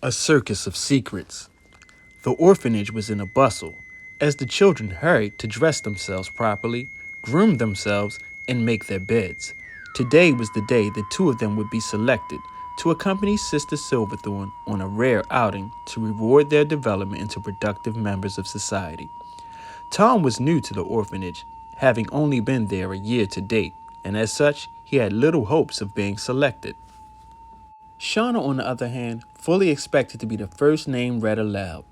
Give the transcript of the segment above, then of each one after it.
A Circus of Secrets. The orphanage was in a bustle, as the children hurried to dress themselves properly, groom themselves, and make their beds. Today was the day the two of them would be selected to accompany Sister Silverthorne on a rare outing to reward their development into productive members of society. Tom was new to the orphanage, having only been there a year to date, and as such, he had little hopes of being selected. Shauna, on the other hand, fully expected to be the first name read aloud.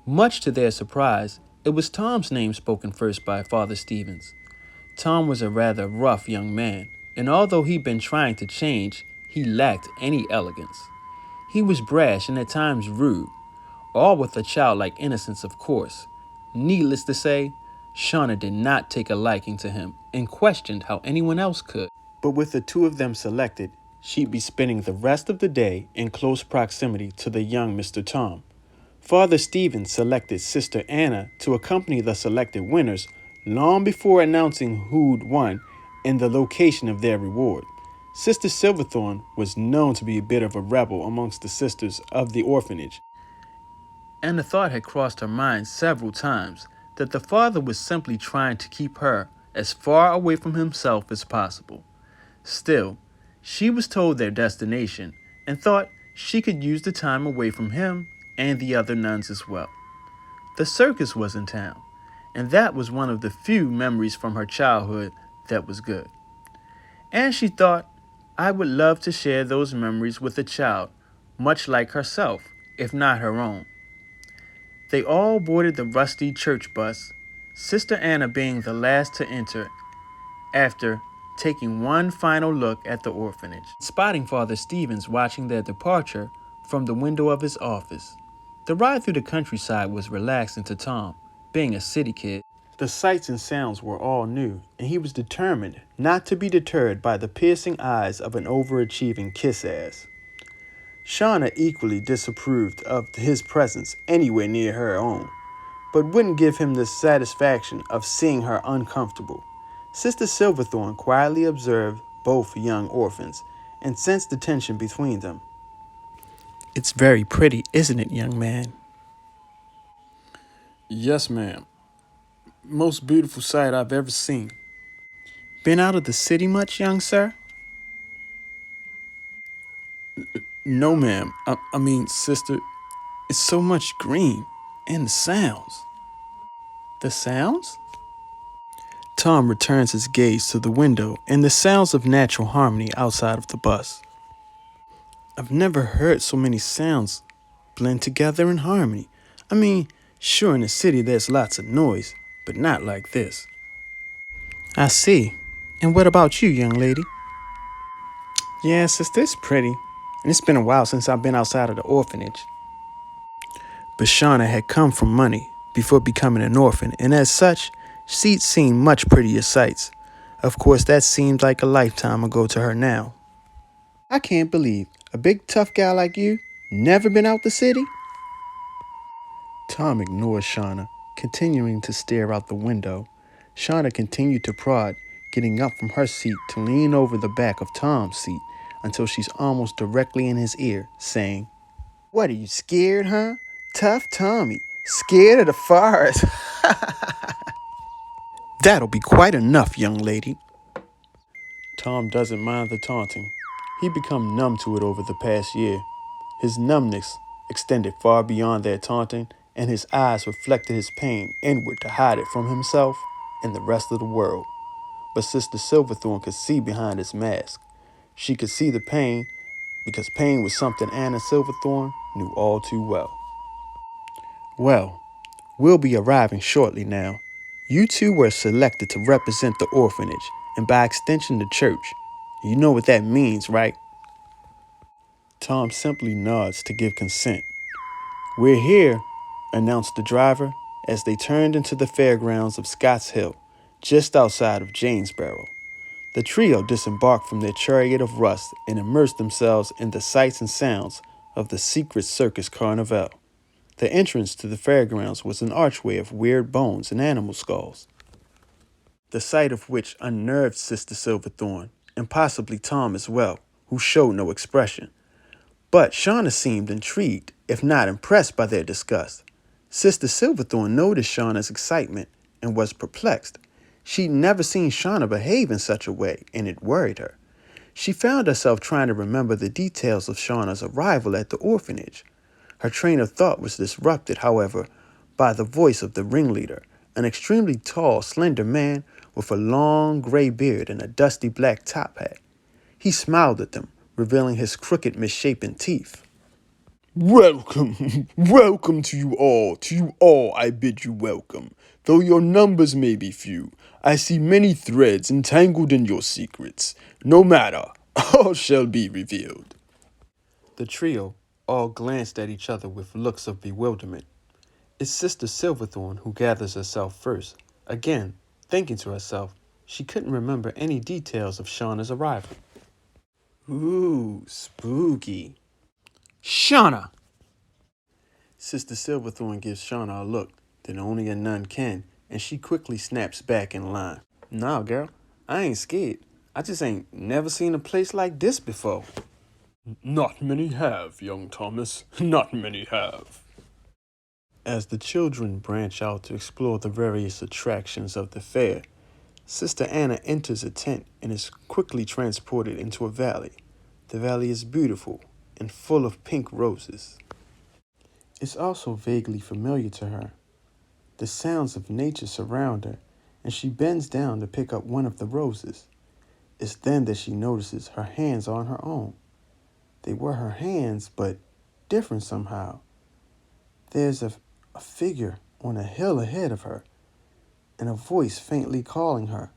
Much to their surprise, it was Tom's name spoken first by Father Stevens. Tom was a rather rough young man, and although he'd been trying to change, he lacked any elegance. He was brash and at times rude, all with a childlike innocence, of course. Needless to say, Shauna did not take a liking to him and questioned how anyone else could. But with the two of them selected, she'd be spending the rest of the day in close proximity to the young Mr. Tom. Father Stevens selected Sister Anna to accompany the selected winners long before announcing who'd won and the location of their reward. Sister Silverthorne was known to be a bit of a rebel amongst the sisters of the orphanage, and the thought had crossed her mind several times that the father was simply trying to keep her as far away from himself as possible. Still, she was told their destination and thought she could use the time away from him and the other nuns as well. The circus was in town, and that was one of the few memories from her childhood that was good. And she thought, I would love to share those memories with a child, much like herself, if not her own. They all boarded the rusty church bus, Sister Anna being the last to enter after taking one final look at the orphanage, spotting Father Stevens watching their departure from the window of his office. The ride through the countryside was relaxing to Tom, being a city kid. The sights and sounds were all new, and he was determined not to be deterred by the piercing eyes of an overachieving kiss-ass. Shauna equally disapproved of his presence anywhere near her own, but wouldn't give him the satisfaction of seeing her uncomfortable. Sister Silverthorne quietly observed both young orphans and sensed the tension between them. It's very pretty, isn't it, young man? Yes, ma'am. Most beautiful sight I've ever seen. Been out of the city much, young sir? No, ma'am. I mean, sister, it's so much green. And the sounds. The sounds? Tom returns his gaze to the window and the sounds of natural harmony outside of the bus. I've never heard so many sounds blend together in harmony. I mean, sure, in the city there's lots of noise, but not like this. I see. And what about you, young lady? Yeah, sister, it's pretty. And it's been a while since I've been outside of the orphanage. But Shauna had come from money before becoming an orphan, and as such, she'd seen much prettier sights. Of course, that seemed like a lifetime ago to her now. I can't believe a big tough guy like you never been out the city? Tom ignored Shauna, continuing to stare out the window. Shauna continued to prod, getting up from her seat to lean over the back of Tom's seat until she's almost directly in his ear, saying, What, are you scared, huh? Tough Tommy, scared of the forest. That'll be quite enough, young lady. Tom doesn't mind the taunting. He'd become numb to it over the past year. His numbness extended far beyond their taunting, and his eyes reflected his pain inward to hide it from himself and the rest of the world. But Sister Silverthorne could see behind his mask. She could see the pain because pain was something Anna Silverthorne knew all too well. Well, we'll be arriving shortly now. You two were selected to represent the orphanage and by extension the church. You know what that means, right? Tom simply nods to give consent. We're here, announced the driver as they turned into the fairgrounds of Scotts Hill, just outside of Jamesboro. The trio disembarked from their chariot of rust and immersed themselves in the sights and sounds of the secret circus carnival. The entrance to the fairgrounds was an archway of weird bones and animal skulls, the sight of which unnerved Sister Silverthorne, and possibly Tom as well, who showed no expression. But Shauna seemed intrigued, if not impressed by their disgust. Sister Silverthorne noticed Shauna's excitement and was perplexed. She'd never seen Shauna behave in such a way, and it worried her. She found herself trying to remember the details of Shauna's arrival at the orphanage. Her train of thought was disrupted, however, by the voice of the ringleader, an extremely tall, slender man with a long gray beard and a dusty black top hat. He smiled at them, revealing his crooked, misshapen teeth. Welcome, welcome to you all I bid you welcome. Though your numbers may be few, I see many threads entangled in your secrets. No matter, all shall be revealed. The trio all glanced at each other with looks of bewilderment. It's Sister Silverthorne who gathers herself first. Again, thinking to herself, she couldn't remember any details of Shauna's arrival. Ooh, spooky. Shauna! Sister Silverthorne gives Shauna a look that only a nun can, and she quickly snaps back in line. Nah, girl, I ain't scared. I just ain't never seen a place like this before. Not many have, young Thomas, not many have. As the children branch out to explore the various attractions of the fair, Sister Anna enters a tent and is quickly transported into a valley. The valley is beautiful and full of pink roses. It's also vaguely familiar to her. The sounds of nature surround her, and she bends down to pick up one of the roses. It's then that she notices her hands are on her own. They were her hands, but different somehow. There's a figure on a hill ahead of her, and a voice faintly calling her.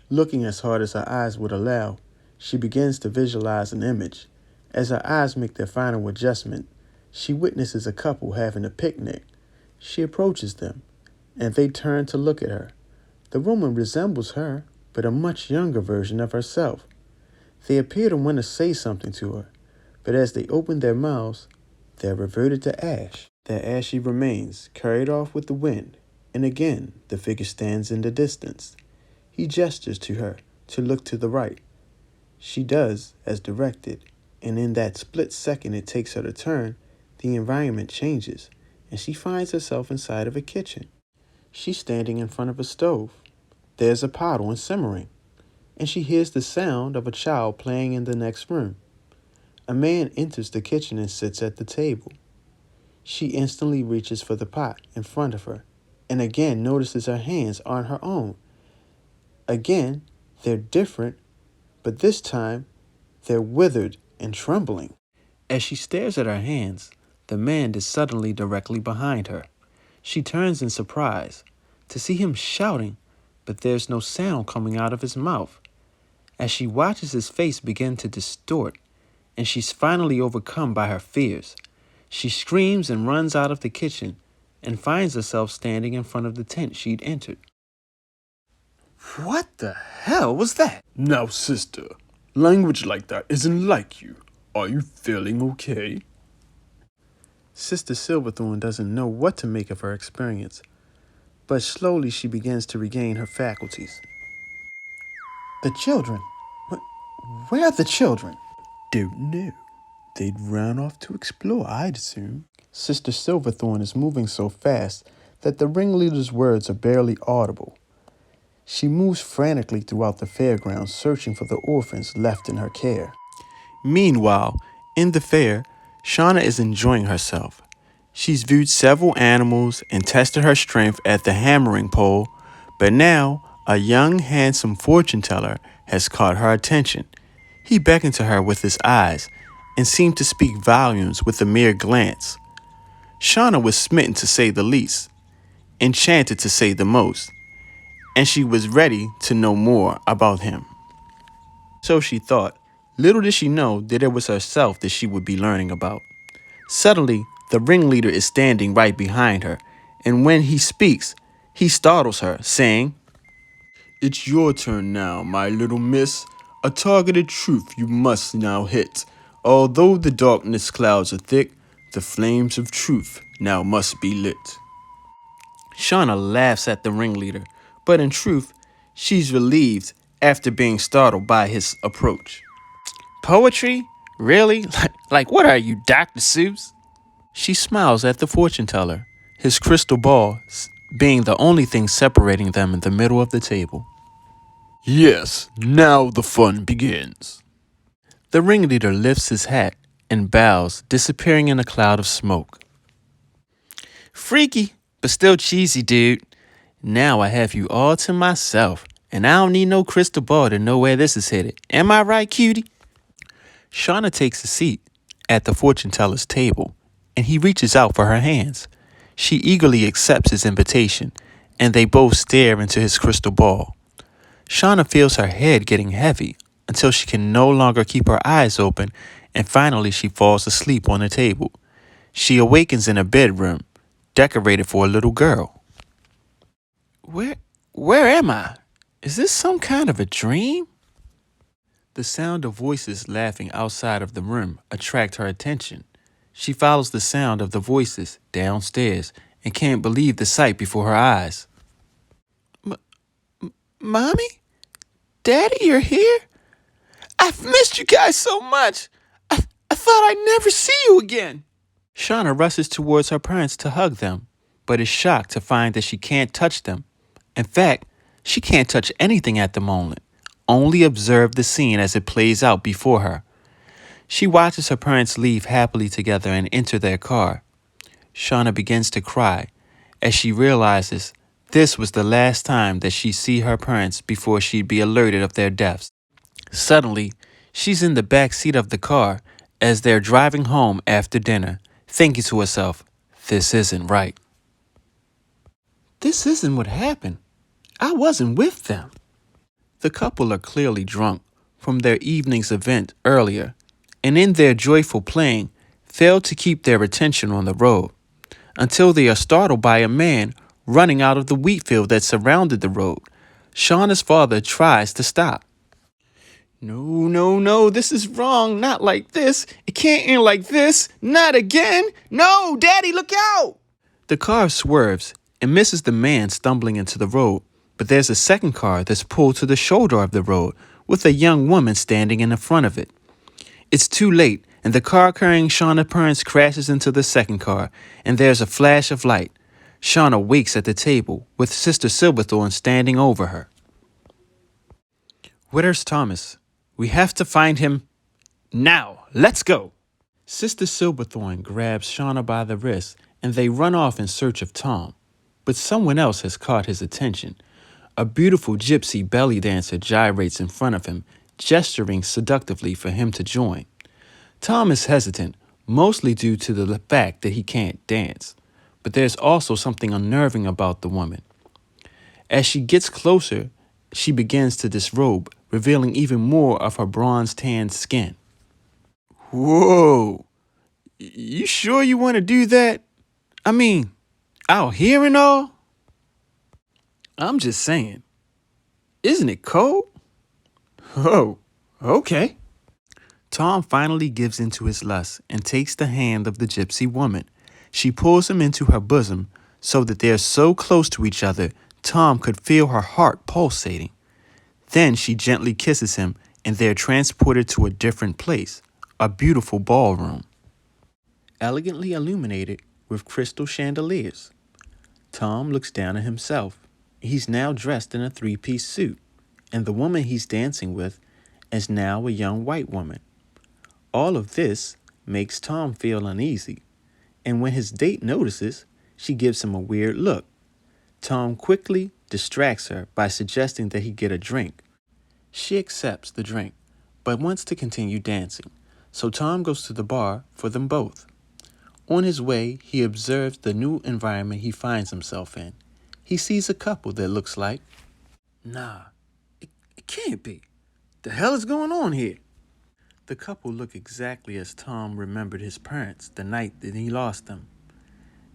Looking as hard as her eyes would allow, she begins to visualize an image. As her eyes make their final adjustment, she witnesses a couple having a picnic. She approaches them, and they turn to look at her. The woman resembles her, but a much younger version of herself. They appear to want to say something to her, but as they open their mouths, they're reverted to ash. Their ashy remains carried off with the wind, and again the figure stands in the distance. He gestures to her to look to the right. She does as directed, and in that split second it takes her to turn, the environment changes, and she finds herself inside of a kitchen. She's standing in front of a stove. There's a pot on simmering, and she hears the sound of a child playing in the next room. A man enters the kitchen and sits at the table. She instantly reaches for the pot in front of her, and again notices her hands aren't her own. Again, they're different, but this time, they're withered and trembling. As she stares at her hands, the man is suddenly directly behind her. She turns in surprise to see him shouting, but there's no sound coming out of his mouth. As she watches his face begin to distort, and she's finally overcome by her fears, she screams and runs out of the kitchen and finds herself standing in front of the tent she'd entered. What the hell was that? Now, sister, language like that isn't like you. Are you feeling okay? Sister Silverthorne doesn't know what to make of her experience, but slowly she begins to regain her faculties. The children? Where are the children? Don't know. They'd run off to explore, I'd assume. Sister Silverthorne is moving so fast that the ringleader's words are barely audible. She moves frantically throughout the fairgrounds, searching for the orphans left in her care. Meanwhile, in the fair, Shauna is enjoying herself. She's viewed several animals and tested her strength at the hammering pole, but now a young, handsome fortune teller has caught her attention. He beckoned to her with his eyes and seemed to speak volumes with a mere glance. Shauna was smitten to say the least, enchanted to say the most, and she was ready to know more about him. So she thought. Little did she know that it was herself that she would be learning about. Suddenly, the ringleader is standing right behind her, and when he speaks, he startles her, saying, It's your turn now, my little miss. A targeted truth you must now hit. Although the darkness clouds are thick, the flames of truth now must be lit. Shauna laughs at the ringleader, but in truth, she's relieved after being startled by his approach. Poetry? Really? Like what are you, Dr. Seuss? She smiles at the fortune teller, his crystal ball being the only thing separating them in the middle of the table. Yes, now the fun begins. The ringleader lifts his hat and bows, disappearing in a cloud of smoke. Freaky, but still cheesy, dude. Now I have you all to myself, and I don't need no crystal ball to know where this is headed. Am I right, cutie? Shauna takes a seat at the fortune teller's table, and he reaches out for her hands. She eagerly accepts his invitation, and they both stare into his crystal ball. Shauna feels her head getting heavy until she can no longer keep her eyes open, and finally she falls asleep on the table. She awakens in a bedroom, decorated for a little girl. Where am I? Is this some kind of a dream? The sound of voices laughing outside of the room attract her attention. She follows the sound of the voices downstairs and can't believe the sight before her eyes. Mommy? Daddy, you're here? I've missed you guys so much. I thought I'd never see you again. Shauna rushes towards her parents to hug them, but is shocked to find that she can't touch them. In fact, she can't touch anything at the moment, only observe the scene as it plays out before her. She watches her parents leave happily together and enter their car. Shauna begins to cry as she realizes this was the last time that she'd see her parents before she'd be alerted of their deaths. Suddenly, she's in the back seat of the car as they're driving home after dinner, thinking to herself, this isn't right. This isn't what happened. I wasn't with them. The couple are clearly drunk from their evening's event earlier, and in their joyful playing, fail to keep their attention on the road until they are startled by a man running out of the wheat field that surrounded the road. Shauna's father tries to stop. No, this is wrong. Not like this. It can't end like this. Not again. No, Daddy, look out! The car swerves and misses the man stumbling into the road, but there's a second car that's pulled to the shoulder of the road with a young woman standing in the front of it. It's too late, and the car carrying Shauna's parents crashes into the second car, and there's a flash of light. Shauna wakes at the table with Sister Silverthorne standing over her. Where's Thomas? We have to find him now. Let's go. Sister Silverthorne grabs Shauna by the wrist, and they run off in search of Tom. But someone else has caught his attention. A beautiful gypsy belly dancer gyrates in front of him, gesturing seductively for him to join. Tom is hesitant, mostly due to the fact that he can't dance. But there's also something unnerving about the woman. As she gets closer, she begins to disrobe, revealing even more of her bronze-tanned skin. Whoa! You sure you want to do that? I mean, out here and all? I'm just saying. Isn't it cold? Oh, okay. Tom finally gives in to his lust and takes the hand of the gypsy woman. She pulls him into her bosom so that they're so close to each other, Tom could feel her heart pulsating. Then she gently kisses him, and they're transported to a different place, a beautiful ballroom, elegantly illuminated with crystal chandeliers. Tom looks down at himself. He's now dressed in a three-piece suit, and the woman he's dancing with is now a young white woman. All of this makes Tom feel uneasy, and when his date notices, she gives him a weird look. Tom quickly distracts her by suggesting that he get a drink. She accepts the drink, but wants to continue dancing, so Tom goes to the bar for them both. On his way, he observes the new environment he finds himself in. He sees a couple that looks like, nah, it can't be. The hell is going on here? The couple look exactly as Tom remembered his parents the night that he lost them.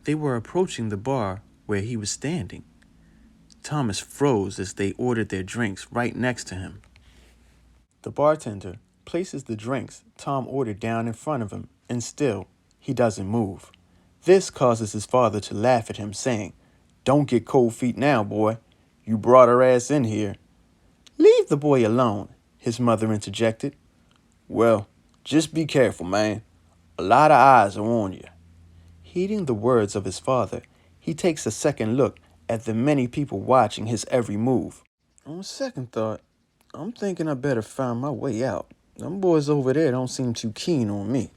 They were approaching the bar where he was standing. Thomas froze as they ordered their drinks right next to him. The bartender places the drinks Tom ordered down in front of him, and still, he doesn't move. This causes his father to laugh at him, saying, "Don't get cold feet now, boy. You brought her ass in here." "Leave the boy alone," his mother interjected. "Well, Just be careful, man. A lot of eyes are on you. Heeding the words of his father, he takes a second look at the many people watching his every move. On second thought, I'm thinking I better find my way out. Them boys over there don't seem too keen on me.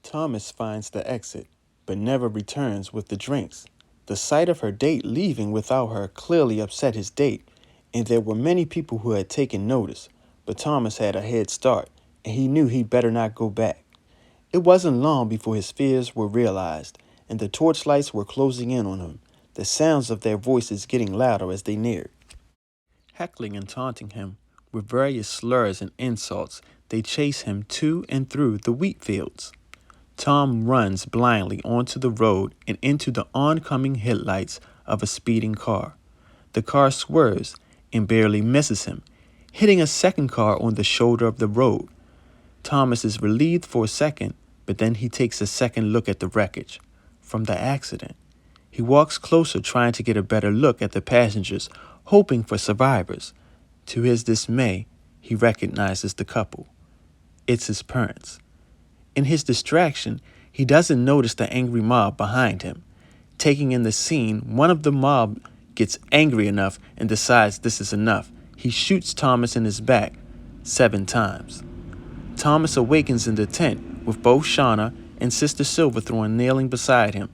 Thomas finds the exit, but never returns with the drinks. The sight of her date leaving without her clearly upset his date, and there were many people who had taken notice, but Thomas had a head start, and he knew he'd better not go back. It wasn't long before his fears were realized, and the torchlights were closing in on him, the sounds of their voices getting louder as they neared. Heckling and taunting him with various slurs and insults, they chase him to and through the wheat fields. Tom runs blindly onto the road and into the oncoming headlights of a speeding car. The car swerves and barely misses him, hitting a second car on the shoulder of the road. Thomas is relieved for a second, but then he takes a second look at the wreckage from the accident. He walks closer, trying to get a better look at the passengers, hoping for survivors. To his dismay, he recognizes the couple. It's his parents. In his distraction, he doesn't notice the angry mob behind him. Taking in the scene, one of the mob gets angry enough and decides this is enough. He shoots Thomas in his back 7 times. Thomas awakens in the tent with both Shauna and Sister Silverthorne kneeling beside him.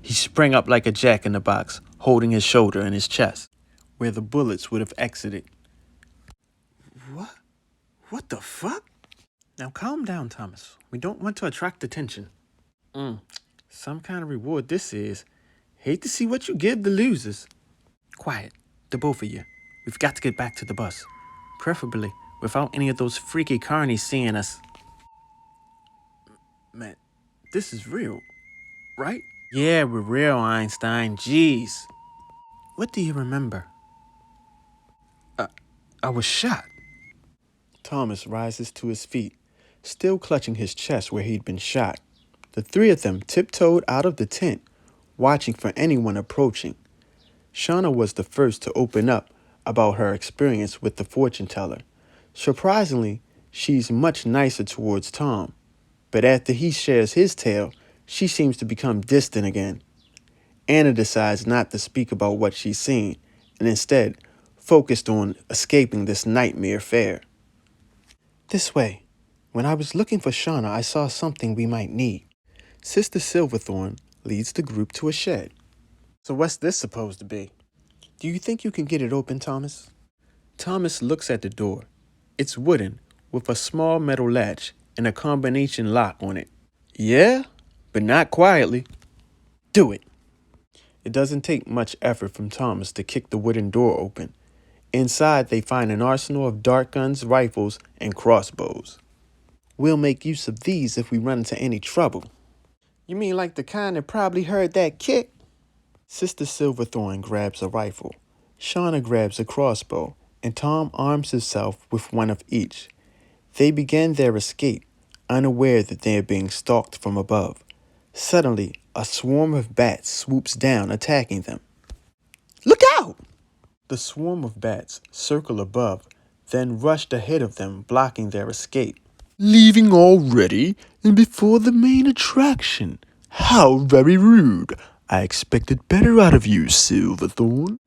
He sprang up like a jack-in-the-box, holding his shoulder and his chest, where the bullets would have exited. What? What the fuck? Now calm down, Thomas. We don't want to attract attention. Some kind of reward this is. Hate to see what you give the losers. Quiet, the both of you. We've got to get back to the bus. Preferably without any of those freaky carnies seeing us. Man, this is real, right? Yeah, we're real, Einstein. Jeez. What do you remember? I was shot. Thomas rises to his feet, still clutching his chest where he'd been shot. The 3 of them tiptoed out of the tent, watching for anyone approaching. Shauna was the first to open up about her experience with the fortune teller. Surprisingly, she's much nicer towards Tom, but after he shares his tale, she seems to become distant again. Anna decides not to speak about what she's seen, and instead focused on escaping this nightmare fair. This way. When I was looking for Shauna, I saw something we might need. Sister Silverthorne leads the group to a shed. So what's this supposed to be? Do you think you can get it open, Thomas? Thomas looks at the door. It's wooden, with a small metal latch and a combination lock on it. Yeah, but not quietly. Do it. It doesn't take much effort from Thomas to kick the wooden door open. Inside, they find an arsenal of dart guns, rifles, and crossbows. We'll make use of these if we run into any trouble. You mean like the kind that probably heard that kick? Sister Silverthorne grabs a rifle. Shauna grabs a crossbow, and Tom arms himself with one of each. They begin their escape, unaware that they are being stalked from above. Suddenly, a swarm of bats swoops down, attacking them. Look out! The swarm of bats circle above, then rushed ahead of them, blocking their escape. Leaving already, and before the main attraction. How very rude. I expected better out of you, Silverthorne.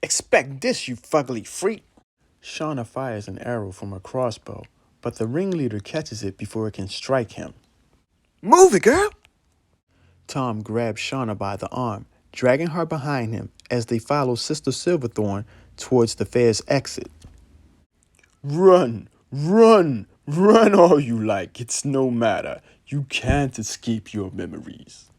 Expect this, you fugly freak! Shauna fires an arrow from her crossbow, but the ringleader catches it before it can strike him. Move it, girl! Tom grabs Shauna by the arm, dragging her behind him as they follow Sister Silverthorne towards the fair's exit. Run, run, run all you like. It's no matter. You can't escape your memories.